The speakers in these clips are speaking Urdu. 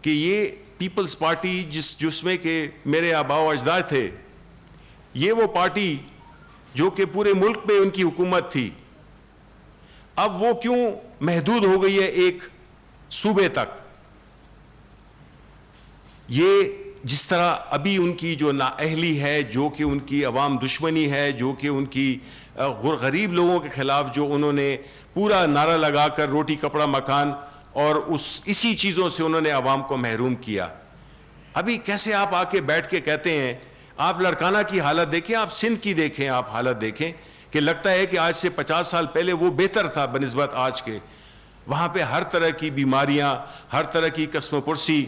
کہ یہ پیپلز پارٹی جس میں کہ میرے آباء و اجداد تھے، یہ وہ پارٹی جو کہ پورے ملک میں ان کی حکومت تھی، اب وہ کیوں محدود ہو گئی ہے ایک صوبے تک؟ یہ جس طرح ابھی ان کی جو نااہلی ہے، جو کہ ان کی عوام دشمنی ہے، جو کہ ان کی غریب لوگوں کے خلاف جو انہوں نے پورا نعرہ لگا کر روٹی کپڑا مکان اور اسی چیزوں سے انہوں نے عوام کو محروم کیا، ابھی کیسے آپ آ کے بیٹھ کے کہتے ہیں؟ آپ لڑکانہ کی حالت دیکھیں، آپ سندھ کی دیکھیں، آپ حالت دیکھیں کہ لگتا ہے کہ آج سے 50 سال پہلے وہ بہتر تھا بنسبت آج کے. وہاں پہ ہر طرح کی بیماریاں، ہر طرح کی قسم پرسی،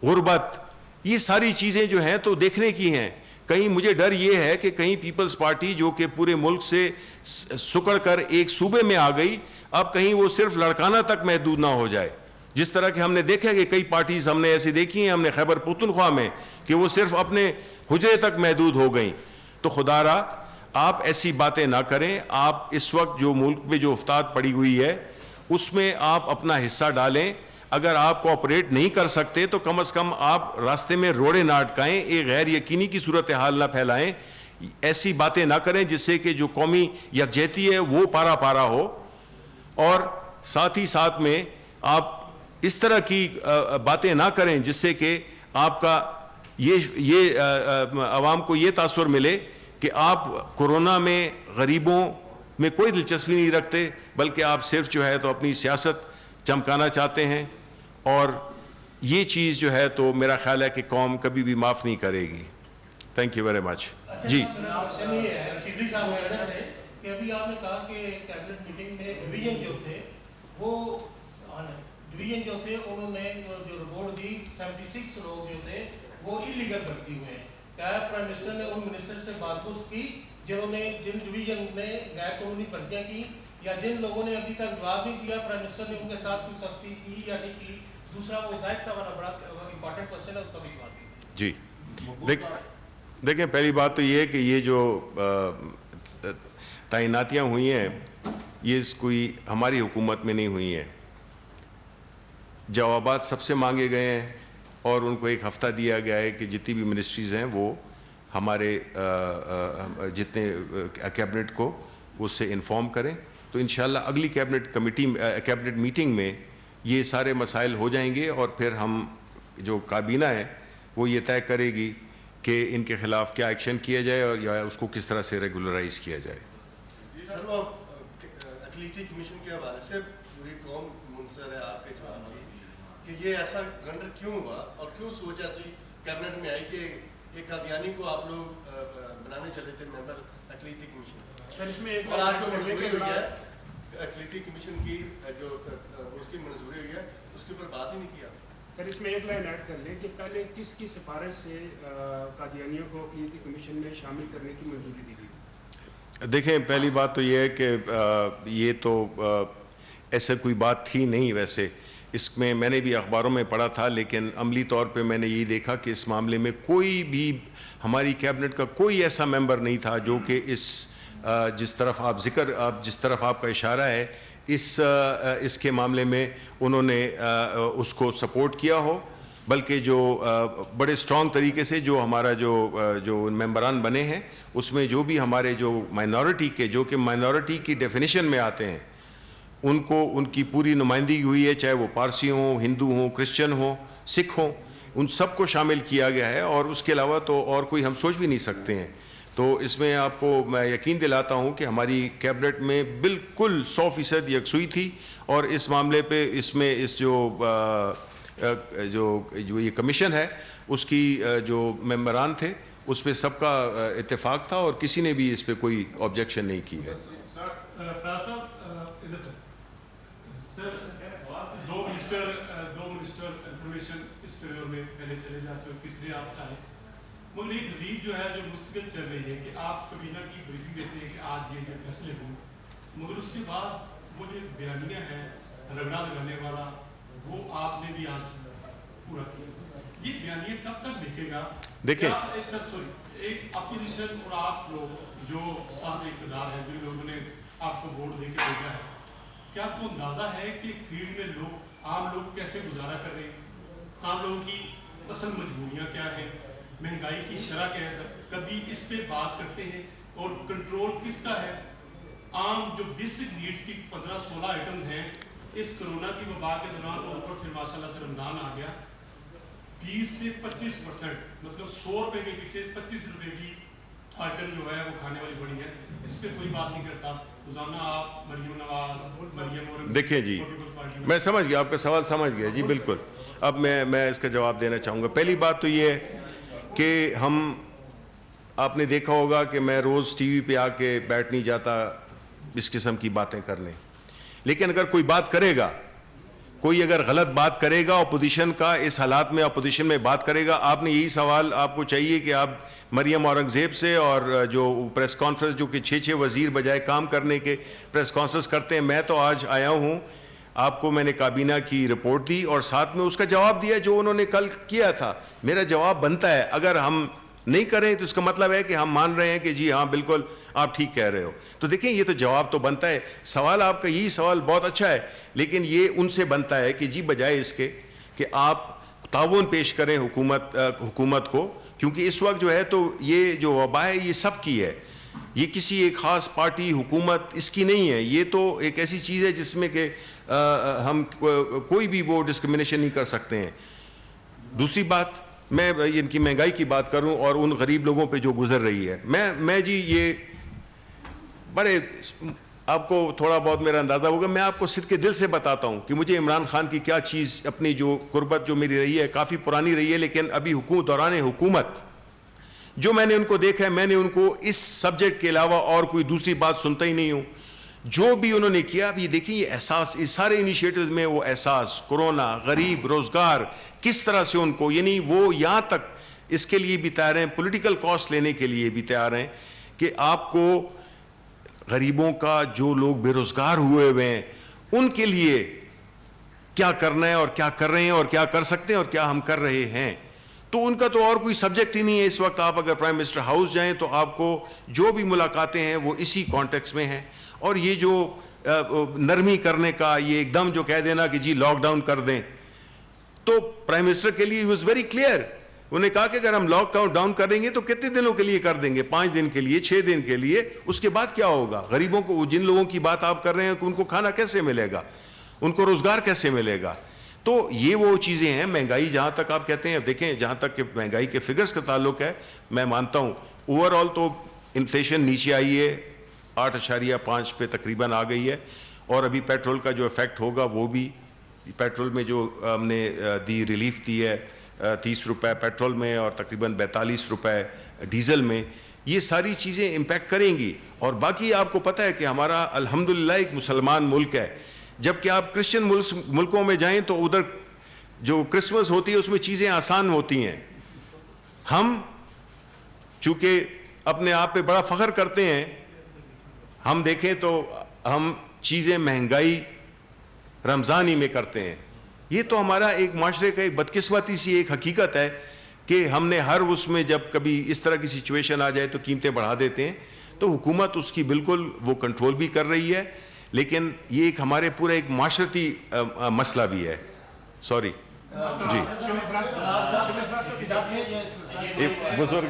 غربت، یہ ساری چیزیں جو ہیں تو دیکھنے کی ہیں. کہیں مجھے ڈر یہ ہے کہ کہیں پیپلز پارٹی جو کہ پورے ملک سے سکڑ کر ایک صوبے میں آ گئی، اب کہیں وہ صرف لڑکانہ تک محدود نہ ہو جائے. جس طرح کہ ہم نے دیکھا کہ کئی پارٹیز ہم نے ایسی دیکھی ہیں، ہم نے خیبر پختونخوا میں، کہ وہ صرف اپنے حجرے تک محدود ہو گئیں. تو خدا را آپ ایسی باتیں نہ کریں. آپ اس وقت جو ملک میں جو افتاد پڑی ہوئی ہے اس میں آپ اپنا حصہ ڈالیں. اگر آپ کوآپریٹ نہیں کر سکتے تو کم از کم آپ راستے میں روڑے نہ اٹکائیں، ایک غیر یقینی کی صورتحال نہ پھیلائیں، ایسی باتیں نہ کریں جس سے کہ جو قومی یکجہتی ہے وہ پارا پارا ہو. اور ساتھ ہی ساتھ میں آپ اس طرح کی باتیں نہ کریں جس سے کہ آپ کا یہ عوام کو یہ تاثر ملے کہ آپ کورونا میں غریبوں میں کوئی دلچسپی نہیں رکھتے، بلکہ آپ صرف جو ہے تو اپنی سیاست چمکانا چاہتے ہیں. اور یہ چیز جو ہے تو میرا خیال ہے کہ قوم کبھی بھی معاف نہیں کرے گی. Thank you very much. جی کہ ابھی آپ نے کہا کہ کیبنٹ میٹنگ میں ڈویژن جو تھے انہوں نے جو رپورٹ دی 76 لوگ جو تھے وہ ایلیگل بھرتی ہوئے ہیں. کیا پرائم منسٹر نے ان منسٹر سے بات پوچھ کی جنہوں نے جن ڈویژن میں غیر قانونی بھرتیاں کی، یا جن لوگوں نے ابھی تک جواب نہیں دیا پرائم منسٹر نے ان کے ساتھ کچھ سختی کی یا نہیں کی؟ دوسرا وہ زاہد صاحب والا بڑا امپورٹنٹ کوشچن ہے، اس کا بھی جواب دیجیے. جی دیکھیں، پہلی بات تو یہ ہے کہ یہ جو تعیناتیاں ہوئی ہیں یہ کوئی ہماری حکومت میں نہیں ہوئی ہیں. جوابات سب سے مانگے گئے ہیں اور ان کو ایک ہفتہ دیا گیا ہے کہ جتنی بھی منسٹریز ہیں وہ ہمارے جتنے کیبنٹ کو اس سے انفارم کریں. تو انشاءاللہ اگلی کیبنٹ میٹنگ میں یہ سارے مسائل ہو جائیں گے اور پھر ہم جو کابینہ ہے وہ یہ طے کرے گی کہ ان کے خلاف کیا ایکشن کیا جائے اور یا اس کو کس طرح سے ریگولرائز کیا جائے. سر وہ اقلیتی کمیشن کے حوالے سے پوری قوم منصر ہے آپ کے جواب کی کہ یہ ایسا رنڈر کیوں ہوا اور کیوں سوچ ایسی کیبنٹ میں آئی کہ ایک قادیانی کو آپ لوگ بنانے چلے تھے ممبر اقلیتی کمیشن. اور آج جو منظوری ہوئی ہے اقلیتی کمیشن کی جو اس کی منظوری ہوئی ہے اس کے اوپر بات ہی نہیں کیا. سر اس میں ایک لائن ایڈ کر لیں کہ پہلے کس کی سفارش سے قادیانیوں کو اقلیتی کمیشن میں شامل کرنے کی منظوری دی گئی؟ دیکھیں، پہلی بات تو یہ ہے کہ یہ تو ایسا کوئی بات تھی نہیں. ویسے اس میں نے بھی اخباروں میں پڑھا تھا، لیکن عملی طور پہ میں نے یہی دیکھا کہ اس معاملے میں کوئی بھی ہماری کیبنٹ کا کوئی ایسا ممبر نہیں تھا جو کہ جس طرف آپ کا اشارہ ہے اس کے معاملے میں انہوں نے اس کو سپورٹ کیا ہو. بلکہ جو بڑے اسٹرانگ طریقے سے جو ہمارا جو ممبران بنے ہیں اس میں جو بھی ہمارے جو مائنورٹی کے جو کہ مائنورٹی کی ڈیفینیشن میں آتے ہیں ان کو ان کی پوری نمائندگی ہوئی ہے، چاہے وہ پارسی ہوں، ہندو ہوں، کرسچن ہوں، سکھ ہوں، ان سب کو شامل کیا گیا ہے. اور اس کے علاوہ تو اور کوئی ہم سوچ بھی نہیں سکتے ہیں. تو اس میں آپ کو میں یقین دلاتا ہوں کہ ہماری کیبنٹ میں بالکل 100% یکسوئی تھی. اور اس معاملے پہ اس میں جو یہ کمیشن ہے اس کی جو ممبران تھے اس پہ سب کا اتفاق تھا اور کسی نے بھی اس پہ کوئی آبجیکشن نہیں کی ہے. دو منسٹر انفارمیشن اس کریڈور میں پہلے چلے جا سکتے، تیسرے آپ چاہیں، مگر ایک ریت جو ہے جو مستقل چل رہی ہے کہ آپ کابینہ کی بریفنگ دیتے ہیں کہ آج یہ فیصلے ہوں، مگر اس کے بعد وہ جو بیانیہ ہے رگڑا لگانے والا وہ آپ نے بھی آج پورا کیا. یہ بیانیہ کب تک لکھے گا؟ دیکھیں ایک اپوزیشن اور آپ لوگ جو صاحب اقتدار ہیں، جن لوگوں نے آپ کو ووٹ دے کے بھیجا ہے، کیا آپ کو اندازہ ہے کہ فیلڈ میں عام لوگ کیسے گزارا کر رہے ہیں؟ عام لوگ لوگوں کی اصل مجبوریاں کیا ہیں, مہنگائی کی شرح کیا ہے, سر کبھی اس پہ بات کرتے ہیں, اور کنٹرول کس کا ہے. عام جو بیسک نیڈ کی 15-16 آئٹمز ہیں, اس کرونا کی وبا کے دوران اور اوپر سے ماشاء اللہ سے رمضان آ گیا, 20 سے 25%, مطلب 100 روپے کے پیچھے 25 روپے کی آئٹم جو ہے وہ کھانے والی بڑی ہے. اس پہ کوئی بات نہیں کرتا. روزانہ آپ مریم نواز, مریم اور دیکھیں جی, میں سمجھ گیا آپ کا سوال, سمجھ گیا جی بالکل. اب میں اس کا جواب دینا چاہوں گا. پہلی بات تو یہ ہے کہ آپ نے دیکھا ہوگا کہ میں روز ٹی وی پہ آ کے بیٹھ نہیں جاتا اس قسم کی باتیں کرنے, لیکن اگر کوئی بات کرے گا, کوئی اگر غلط بات کرے گا اپوزیشن کا, اس حالات میں اپوزیشن میں بات کرے گا, آپ نے یہی سوال آپ کو چاہیے کہ آپ مریم اورنگزیب سے, اور جو پریس کانفرنس جو کہ 6 وزیر بجائے کام کرنے کے پریس کانفرنس کرتے ہیں, میں تو آج آیا ہوں, آپ کو میں نے کابینہ کی رپورٹ دی اور ساتھ میں اس کا جواب دیا جو انہوں نے کل کیا تھا. میرا جواب بنتا ہے, اگر ہم نہیں کریں تو اس کا مطلب ہے کہ ہم مان رہے ہیں کہ جی ہاں بالکل آپ ٹھیک کہہ رہے ہو. تو دیکھیں یہ تو جواب تو بنتا ہے. سوال آپ کا یہی سوال بہت اچھا ہے, لیکن یہ ان سے بنتا ہے کہ جی بجائے اس کے کہ آپ تعاون پیش کریں حکومت کو, کیونکہ اس وقت جو ہے تو یہ جو وبا ہے یہ سب کی ہے, یہ کسی ایک خاص پارٹی حکومت اس کی نہیں ہے. یہ تو ایک ایسی چیز ہے جس میں کہ ہم کوئی بھی وہ ڈسکرمنیشن نہیں کر سکتے ہیں. دوسری بات, میں ان کی مہنگائی کی بات کروں اور ان غریب لوگوں پہ جو گزر رہی ہے, میں جی یہ بڑے, آپ کو تھوڑا بہت میرا اندازہ ہوگا, میں آپ کو صدقے دل سے بتاتا ہوں کہ مجھے عمران خان کی کیا چیز, اپنی جو قربت جو میری رہی ہے کافی پرانی رہی ہے, لیکن ابھی دوران حکومت جو میں نے ان کو دیکھا ہے, میں نے ان کو اس سبجیکٹ کے علاوہ اور کوئی دوسری بات سنتا ہی نہیں ہوں. جو بھی انہوں نے کیا, اب یہ دیکھیں یہ احساس, اس سارے انیشیٹوز میں وہ احساس, کورونا, غریب, روزگار, کس طرح سے ان کو, یعنی وہ یہاں تک اس کے لیے بھی تیار ہیں, پولیٹیکل کاسٹ لینے کے لیے بھی تیار ہیں کہ آپ کو غریبوں کا, جو لوگ بے روزگار ہوئے ہیں, ان کے لیے کیا کرنا ہے اور کیا کر رہے ہیں اور کیا کر سکتے ہیں اور کیا ہم کر رہے ہیں. تو ان کا تو اور کوئی سبجیکٹ ہی نہیں ہے اس وقت. آپ اگر پرائم منسٹر ہاؤس جائیں تو آپ کو جو بھی ملاقاتیں ہیں وہ اسی کانٹیکس میں ہیں. اور یہ جو نرمی کرنے کا, یہ ایک دم جو کہہ دینا کہ جی لاک ڈاؤن کر دیں, تو پرائم منسٹر کے لیے واز ویری کلیئر. انہوں نے کہا کہ اگر ہم لاک ڈاؤن کریں گے تو کتنے دنوں کے لیے کر دیں گے, 5 دن کے لیے, 6 دن کے لیے, اس کے بعد کیا ہوگا. غریبوں کو, جن لوگوں کی بات آپ کر رہے ہیں کہ ان کو کھانا کیسے ملے گا, ان کو روزگار کیسے ملے گا. تو یہ وہ چیزیں ہیں. مہنگائی جہاں تک آپ کہتے ہیں, دیکھیں جہاں تک کہ مہنگائی کے فگرز کا تعلق ہے, میں مانتا ہوں اوور آل تو انفلیشن نیچے آئی ہے, 8.5 پہ تقریباً آ گئی ہے. اور ابھی پیٹرول کا جو افیکٹ ہوگا وہ بھی, پیٹرول میں جو ہم نے دی ریلیف دی ہے 30 روپے پیٹرول میں اور تقریباً 42 روپے ڈیزل میں, یہ ساری چیزیں امپیکٹ کریں گی. اور باقی آپ کو پتہ ہے کہ ہمارا الحمدللہ ایک مسلمان ملک ہے, جبکہ آپ کرسچن ملکوں میں جائیں تو ادھر جو کرسمس ہوتی ہے اس میں چیزیں آسان ہوتی ہیں. ہم چونکہ اپنے آپ پہ بڑا فخر کرتے ہیں, ہم دیکھیں تو ہم چیزیں مہنگائی رمضان ہی میں کرتے ہیں. یہ تو ہمارا ایک معاشرے کا ایک بدقسمتی سی ایک حقیقت ہے کہ ہم نے ہر اس میں جب کبھی اس طرح کی سچویشن آ جائے تو قیمتیں بڑھا دیتے ہیں. تو حکومت اس کی بالکل وہ کنٹرول بھی کر رہی ہے, لیکن یہ ایک ہمارے پورا ایک معاشرتی مسئلہ بھی ہے. سوری جی, ایک بزرگ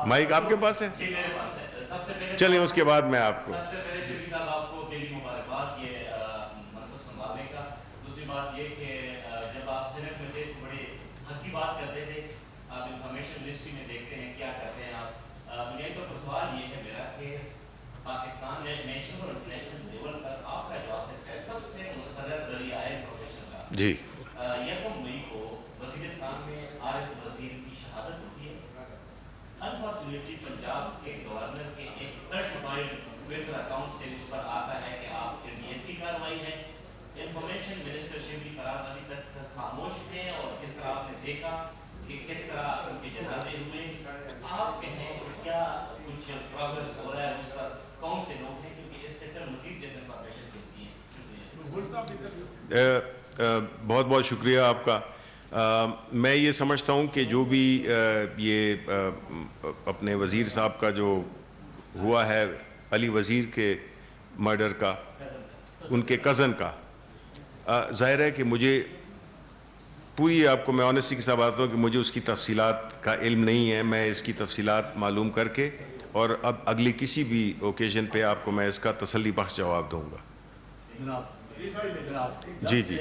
مائک آپ کے پاس ہے, چلیں اس کے بعد میں آپ کو. سب سے پہلے شفیع صاحب آپ کو دلی مبارکباد یہ منصب سنبھالنے کا. دوسری بات یہ کہ جب آپ سینٹ میں تھے تو بڑے حق کی بات کرتے تھے, آپ انفارمیشن منسٹری میں دیکھتے ہیں کیا کرتے ہیں آپ. بنیادی طور پر سوال یہ ہے میرا کہ پاکستان نے نیشنل اور انٹرنیشنل لیول پر آپ کا جو آفس ہے سب سے مستند ذریعہ ہے انفارمیشن کا. جی, 1 مئی کو وزیرستان میں عارف وزیر کی شہادت ہوتی ہے. انفارچونیٹلی پنجاب کے گورنر کے ایک سرٹیفائڈ ٹویٹر اکاؤنٹ سے اس پر آتا ہے کہ آپ NDS کی کارروائی ہے. انفارمیشن منسٹر شبلی فراز ابھی تک خاموش تھے, اور جس طرح آپ نے دیکھا کہ کس طرح ان کے جنازے ہوئے, آپ کہیں کیا کچھ پروگرس ہو رہا ہے اس پر, کون سے لوگ ہیں, کیونکہ اس سے پھر مزید جیسے انفارمیشن ملتی ہے. بہت بہت شکریہ آپ کا. میں یہ سمجھتا ہوں کہ جو بھی یہ اپنے وزیر صاحب کا جو ہوا ہے, علی وزیر کے مرڈر کا، ان کے کزن کا، ظاہر ہے کہ مجھے پوری، آپ کو میں آنیسٹی کے ساتھ بتاتا ہوں کہ مجھے اس کی تفصیلات کا علم نہیں ہے. میں اس کی تفصیلات معلوم کر کے اور اب اگلی کسی بھی اوکیزن پہ آپ کو میں اس کا تسلی بخش جواب دوں گا. جی جی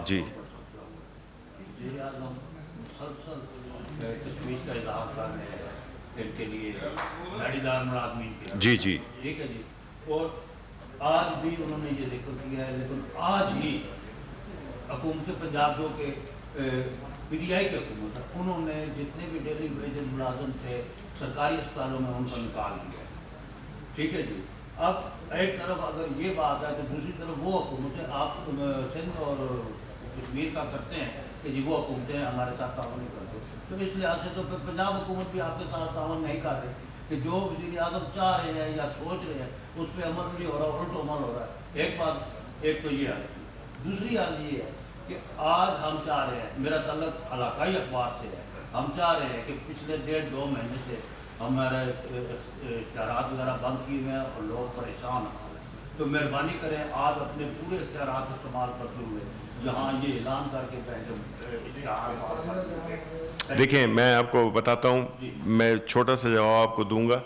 جی جی جی ٹھیک ہے جی. اور آج بھی انہوں نے یہ ذکر کیا ہے، لیکن آج ہی حکومت پنجاب جو کہ پی ٹی آئی کی حکومت ہے، انہوں نے جتنے بھی ڈیلی ویجز ملازم تھے سرکاری اسپتالوں میں ان کو نکال دیا. ٹھیک ہے جی. اب ایک طرف اگر یہ بات ہے تو دوسری طرف وہ حکومتیں آپ سندھ اور کشمیر کا کرتے ہیں کہ جی وہ حکومتیں ہمارے ساتھ تعاون نہیں کرتے. تو اس لحاظ سے تو پھر پنجاب حکومت بھی آپ کے ساتھ تعاون نہیں کر رہی کہ جو وزیر اعظم چاہ رہے ہیں یا سوچ رہے ہیں اس پہ عمل نہیں ہو رہا، الٹ عمل ہو رہا ہے. ایک بات، ایک تو یہ ہے. دوسری حال یہ ہے کہ آج ہم چاہ رہے ہیں، میرا تعلق علاقائی اخبار سے ہے، ہم چاہ رہے ہیں کہ پچھلے 1.5-2 مہینے سے ہمارے اشتہارات وغیرہ بند کیے ہوئے ہیں اور لوگ پریشان ہیں. تو مہربانی کریں آج اپنے پورے اختیارات استعمال کرتے ہوئے یہاں یہ اعلان کر کے دیکھیں، میں آپ کو بتاتا ہوں، میں چھوٹا سا جواب آپ کو دوں گا.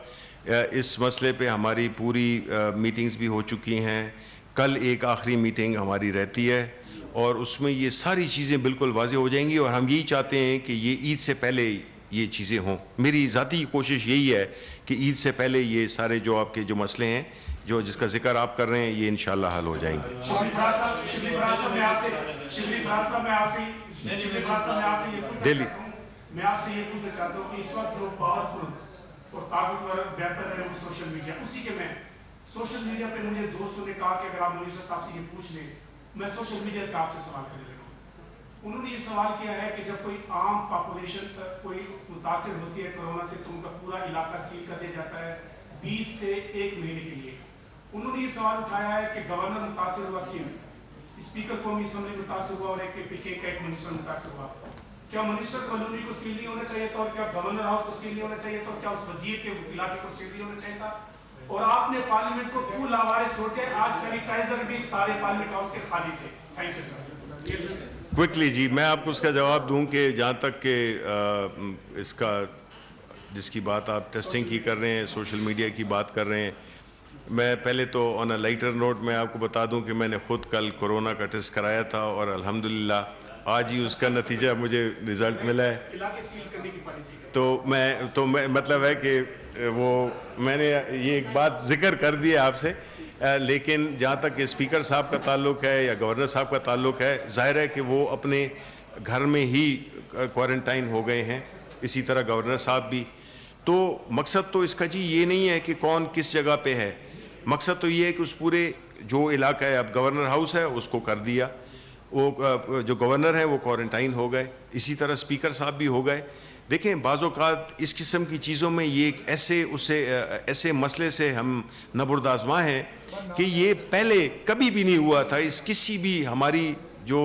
اس مسئلے پہ ہماری پوری میٹنگز بھی ہو چکی ہیں. کل ایک آخری میٹنگ ہماری رہتی ہے اور اس میں یہ ساری چیزیں بالکل واضح ہو جائیں گی، اور ہم یہی چاہتے ہیں کہ یہ عید سے پہلے یہ چیزیں ہوں. میری ذاتی کوشش یہی ہے کہ عید سے پہلے یہ سارے جو آپ کے جو مسئلے ہیں جو جس کا ذکر آپ کر رہے ہیں یہ انشاءاللہ حل ہو جائیں گے. دہلی میں آپ سے یہ پوچھنا چاہتا ہوں کہ اس وقت جو پاورفل اور طاقتور ویپن ہے وہ سوشل میڈیا، اسی کے میں سوشل میڈیا پہ مجھے دوستوں نے کہا کہ اگر آپ منسٹر صاحب سے یہ پوچھ لیں، میں سوشل میڈیا کا آپ سے سوال کرنے لگا ہوں. انہوں نے یہ سوال کیا ہے کہ جب کوئی عام پاپولیشن کوئی متاثر ہوتی ہے کرونا سے تو ان کا پورا علاقہ سیل کر دیا جاتا ہے 20 سے 1 مہینے کے لیے. انہوں نے یہ سوال اٹھایا ہے کہ گورنر متاثر ہوا سندھ، اسپیکر قومی اسمبلی متاثر ہوا اور ایک منسٹر متاثر ہوا. کیا منسٹر کالونی کو سیل نہیں ہونا چاہیے تھا، اور کیا گورنر ہاؤس کو سیل نہیں ہونا چاہیے تھا، اور کیا اس وزیر کے علاقے کو سیل نہیں ہونا چاہیے تھا؟ اور آپ نے پارلیمنٹ کو کیوں لاوارث چھوڑ کے آج سینیٹائزر بھی سارے پارلیمنٹ ہاؤس کے خالی تھے؟ Thank you sir. کوئکلی جی، میں آپ کو اس کا جواب دوں کہ جہاں تک کہ اس کا جس کی بات آپ ٹیسٹنگ کی کر رہے ہیں، سوشل میڈیا کی بات کر رہے ہیں، میں پہلے تو آن اے لائٹر نوٹ میں آپ کو بتا دوں کہ میں نے خود کل کورونا کا ٹیسٹ کرایا تھا اور الحمدللہ آج ہی اس کا نتیجہ مجھے رزلٹ ملا ہے. تو میں مطلب ہے کہ وہ میں نے یہ ایک بات ذکر کر دی ہے آپ سے. لیکن جہاں تک کہ اسپیکر صاحب کا تعلق ہے یا گورنر صاحب کا تعلق ہے، ظاہر ہے کہ وہ اپنے گھر میں ہی کوارنٹائن ہو گئے ہیں، اسی طرح گورنر صاحب بھی. تو مقصد تو اس کا جی یہ نہیں ہے کہ کون کس جگہ پہ ہے، مقصد تو یہ ہے کہ اس پورے جو علاقہ ہے، اب گورنر ہاؤس ہے اس کو کر دیا، وہ جو گورنر ہیں وہ کوارنٹائن ہو گئے، اسی طرح اسپیکر صاحب بھی ہو گئے. دیکھیں بعض اوقات اس قسم کی چیزوں میں یہ ایک ایسے مسئلے سے ہم نبردآزما ہیں کہ یہ پہلے کبھی بھی نہیں ہوا تھا. اس کسی بھی ہماری جو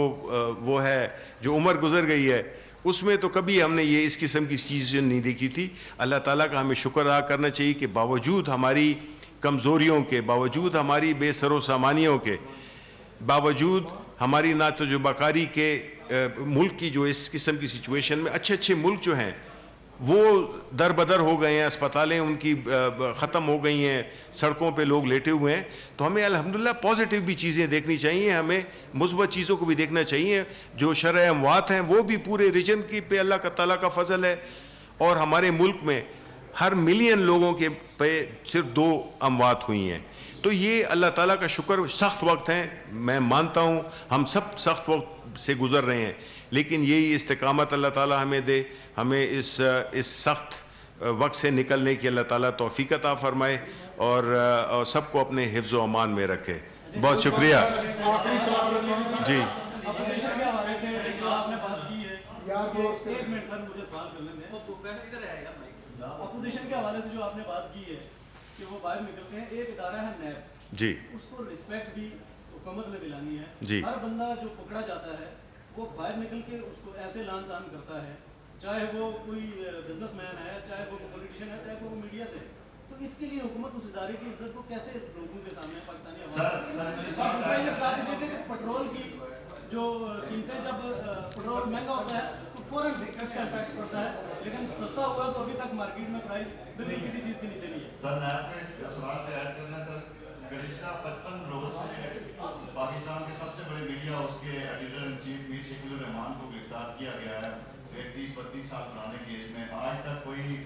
وہ ہے جو عمر گزر گئی ہے اس میں تو کبھی ہم نے یہ اس قسم کی چیزیں نہیں دیکھی تھی. اللہ تعالیٰ کا ہمیں شکر ادا کرنا چاہیے کہ باوجود ہماری کمزوریوں کے، باوجود ہماری بے سر و سامانیوں کے، باوجود ہماری ناتجربہ کاری کے، ملک کی جو اس قسم کی سچویشن میں اچھے ملک جو ہیں وہ در بدر ہو گئے ہیں، اسپتالیں ان کی ختم ہو گئی ہیں، سڑکوں پہ لوگ لیٹے ہوئے ہیں. تو ہمیں الحمدللہ پازیٹیو بھی چیزیں دیکھنی چاہیے، ہمیں مثبت چیزوں کو بھی دیکھنا چاہیے. جو شرح اموات ہیں وہ بھی پورے ریجن کی پہ اللہ کا تعالیٰ کا فضل ہے، اور ہمارے ملک میں ہر ملین لوگوں کے پہ صرف 2 اموات ہوئی ہیں. تو یہ اللہ تعالیٰ کا شکر. سخت وقت ہیں، میں مانتا ہوں ہم سب سخت وقت سے گزر رہے ہیں، لیکن یہی استقامت اللہ تعالیٰ ہمیں دے، ہمیں اس سخت وقت سے نکلنے کی اللہ تعالیٰ توفیق عطا فرمائے اور سب کو اپنے حفظ و امان میں رکھے. بہت شکریہ. جی اپوزیشن کے حوالے سے جو آپ نے بات کی ہے کہ وہ باہر نکلتے ہیں، ایک ادارہ ہے نیب، جی، اس کو رسپیکٹ بھی حکومت نے دلانی ہے. جی، ہر بندہ جو پکڑا جاتا ہے وہ باہر نکل کے اس کو ایسے لان تان کرتا ہے، چاہے وہ کوئی بزنس مین ہے، چاہے وہ پولیٹیشین ہے، چاہے وہ میڈیا سے. تو اس کے لیے حکومت اس ادارے کی عزت کو کیسے لوگوں کے سامنے پاکستانی عوام دوسرا یہ بتا دیجیے کہ پٹرول کی جو قیمتیں جب پٹرول مہنگا ہوتا ہے تو فوراً اس کا امپیکٹ پڑتا ہے، لیکن سستا ہوا تو ابھی تک مارکیٹ میں پرائز بالکل کسی چیز کے نیچے نہیں ہے۔ سر میں آپ کو سوال پہ ایڈ کرنا ہے سر، گزشتہ 55 روز سے پاکستان کے سب سے بڑے میڈیا ہاؤس کے ایڈیٹر ان چیف میر شکیل الرحمان کو گرفتار کیا گیا ہے ایک 30-32 سال پرانے کیس میں۔ آج تک کوئی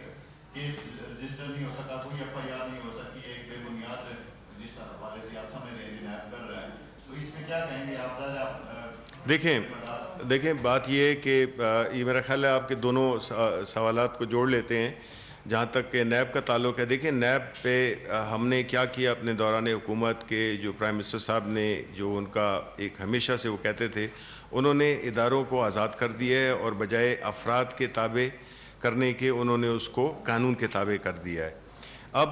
کیس رجسٹر نہیں ہو سکا، کوئی ایف آئی آر نہیں ہو سکی، ایک بے بنیاد جس حوالے سے آپ سمجھ رہے ہیں جناب کر رہا ہے، تو اس میں کیا کہیں گے آپ؟ دیکھیں بات یہ ہے کہ یہ میرا خیال ہے آپ کے دونوں سوالات کو جوڑ لیتے ہیں۔ جہاں تک کہ نیب کا تعلق ہے، دیکھیں نیب پہ ہم نے کیا کیا اپنے دوران حکومت کے، جو پرائم منسٹر صاحب نے جو ان کا ایک ہمیشہ سے وہ کہتے تھے، انہوں نے اداروں کو آزاد کر دیا ہے اور بجائے افراد کے تابع کرنے کے انہوں نے اس کو قانون کے تابع کر دیا ہے۔ اب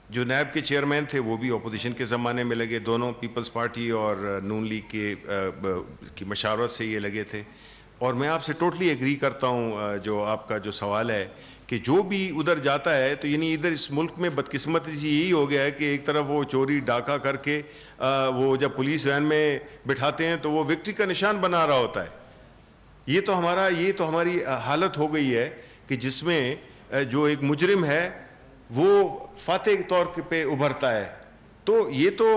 جو نیب کے چیئرمین تھے وہ بھی اپوزیشن کے زمانے میں لگے، دونوں پیپلز پارٹی اور نون لیگ کی مشاورت سے یہ لگے تھے، اور میں آپ سے ٹوٹلی ایگری کرتا ہوں جو آپ کا جو سوال ہے کہ جو بھی ادھر جاتا ہے تو یعنی ادھر اس ملک میں بدقسمتی سے یہی ہو گیا ہے کہ ایک طرف وہ چوری ڈاکہ کر کے وہ جب پولیس وین میں بٹھاتے ہیں تو وہ وکٹری کا نشان بنا رہا ہوتا ہے۔ یہ تو ہماری حالت ہو گئی ہے کہ جس میں جو ایک مجرم ہے وہ فاتح کے طور پہ ابھرتا ہے۔ تو یہ تو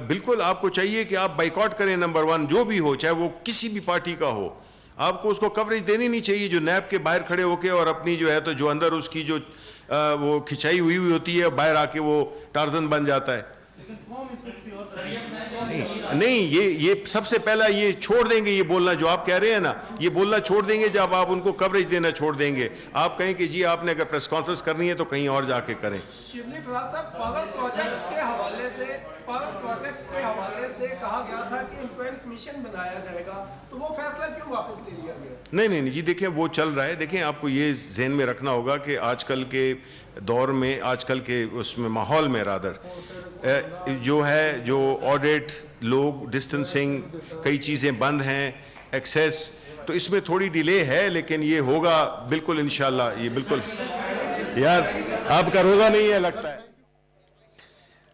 بالکل آپ کو چاہیے کہ آپ بائیکاٹ کریں، نمبر 1 جو بھی ہو، چاہے وہ کسی بھی پارٹی کا ہو، آپ کو اس کو کوریج دینی نہیں چاہیے جو نیب کے باہر کھڑے ہو کے اور اپنی جو ہے تو جو اندر اس کی جو وہ کھچائی ہوئی ہوتی ہے باہر آ کے وہ ٹارزن بن جاتا ہے۔ نہیں یہ سب سے پہلا یہ چھوڑ دیں گے، یہ بولنا جو آپ کہہ رہے ہیں نا، یہ بولنا چھوڑ دیں گے جب آپ ان کو کوریج دینا چھوڑ دیں گے۔ آپ کہیں کہ جی آپ نے اگر پریس کانفرنس کرنی ہے تو کہیں اور جا کے کریں۔ شبلی فراز صاحب، پاور پروجیکٹس کے حوالے سے کہا گیا تھا کہ انکوائری کمیشن بنایا جائے گا، تو وہ فیصلہ کیوں واپس لے لیا گیا؟ نہیں جی، دیکھیں وہ چل رہا ہے۔ دیکھیں آپ کو یہ ذہن میں رکھنا ہوگا کہ آج کل کے دور میں، آج کل کے اس میں ماحول میں جو ہے جو آڈٹ، لوگ ڈسٹنسنگ، کئی چیزیں بند ہیں، ایکسیس، تو اس میں تھوڑی ڈیلے ہے، لیکن یہ ہوگا بالکل انشاءاللہ۔ یہ بالکل یار آپ کا روزہ نہیں ہے لگتا ہے۔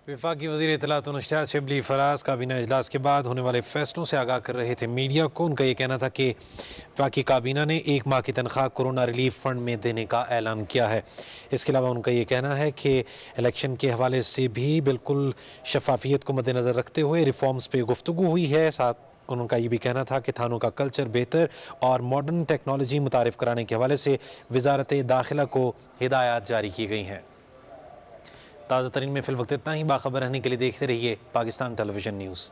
وفاقی وزیر اطلاعات و نشریات شبلی فراز کابینہ اجلاس کے بعد ہونے والے فیصلوں سے آگاہ کر رہے تھے میڈیا کو۔ ان کا یہ کہنا تھا کہ وفاقی کابینہ نے 1 ماہ کی تنخواہ کورونا ریلیف فنڈ میں دینے کا اعلان کیا ہے۔ اس کے علاوہ ان کا یہ کہنا ہے کہ الیکشن کے حوالے سے بھی بالکل شفافیت کو مد نظر رکھتے ہوئے ریفارمز پہ گفتگو ہوئی ہے۔ ساتھ ان کا یہ بھی کہنا تھا کہ تھانوں کا کلچر بہتر اور ماڈرن ٹیکنالوجی متعارف کرانے کے حوالے سے وزارت داخلہ کو ہدایات جاری کی گئی ہیں۔ تازہ ترین میں فی الوقت اتنا ہی۔ باخبر رہنے کے لیے دیکھتے رہیے پاکستان ٹیلی ویژن نیوز۔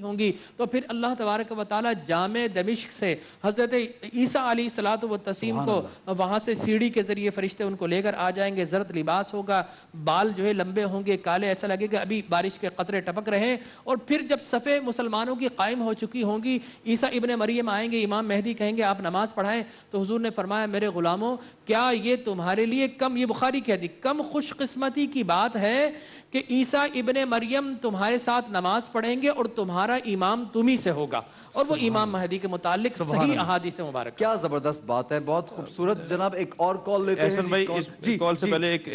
ہوں گی تو پھر اللہ تبارک و تعالی جامع دمشق سے حضرت عیسیٰ علیہ الصلوۃ والتسلیم کو وہاں سے سیڑھی کے ذریعے فرشتے ان کو لے کر آ جائیں گے. زرد لباس ہوگا, بال جو ہے لمبے ہوں گے, کالے, ایسا لگے گا ابھی بارش کے قطرے ٹپک رہے ہیں. اور پھر جب صفیں مسلمانوں کی قائم ہو چکی ہوں گی, عیسیٰ ابن مریم آئیں گے, امام مہدی کہیں گے آپ نماز پڑھائیں, تو حضور نے فرمایا میرے غلاموں کیا یہ تمہارے لیے کم, یہ بخاری کہہ دی, کم خوش قسمتی کی بات ہے کہ عیسیٰ ابن مریم تمہارے ساتھ نماز پڑھیں گے اور تمہارا امام تمہیں سے ہوگا. اور وہ امام مہدی کے متعلق صحیح احادیث مبارک. کیا زبردست بات ہے, بہت خوبصورت. جناب ایک اور کال لیتے ہیں. احسن بھائی, اس کال سے پہلے ایک